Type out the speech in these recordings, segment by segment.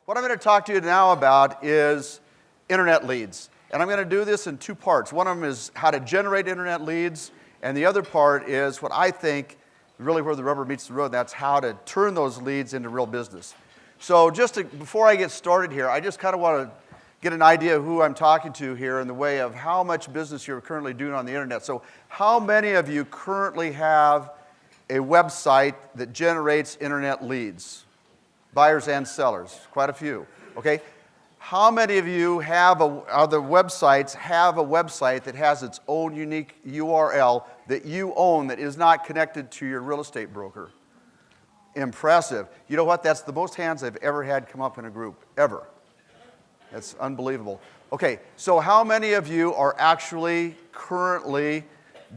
What I'm going to talk to you now about is internet leads. And I'm going to do this in two parts. One of them is how to generate internet leads, and the other part is what I think really where the rubber meets the road, and that's how to turn those leads into real business. So before I get started here, I just kind of want to get an idea of who I'm talking to here in the way of how much business you're currently doing on the internet. So how many of you currently have a website that generates internet leads? Buyers and sellers, quite a few, okay? How many of you have other websites have a website that has its own unique URL that you own that is not connected to your real estate broker? Impressive. You know what? That's the most hands I've ever had come up in a group, ever. That's unbelievable. Okay, so how many of you are actually currently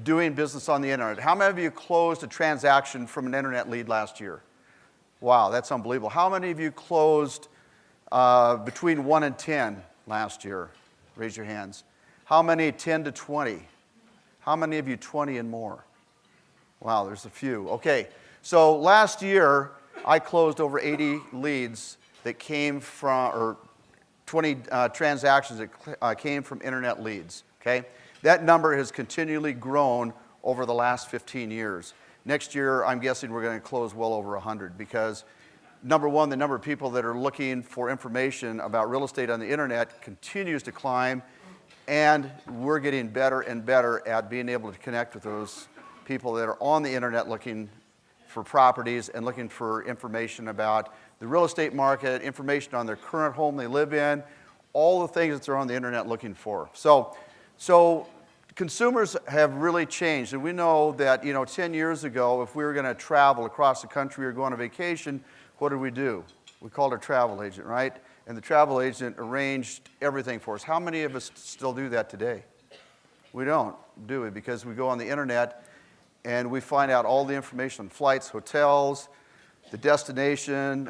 doing business on the internet? How many of you closed a transaction from an internet lead last year? Wow, that's unbelievable. How many of you closed between 1 and 10 last year? Raise your hands. How many 10 to 20? How many of you 20 and more? Wow, there's a few. Okay, so last year I closed over 80 leads that came from, or 20 transactions that came from internet leads, okay? That number has continually grown over the last 15 years. Next year, I'm guessing we're going to close well over 100 because, number one, the number of people that are looking for information about real estate on the internet continues to climb, and we're getting better and better at being able to connect with those people that are on the internet looking for properties and looking for information about the real estate market, information on their current home they live in, all the things that they're on the internet looking for. So consumers have really changed, and we know that 10 years ago, if we were going to travel across the country or go on a vacation, what did we do? We called a travel agent, right? And the travel agent arranged everything for us. How many of us still do that today? We don't, do we? Because we go on the internet and we find out all the information on flights, hotels, the destination,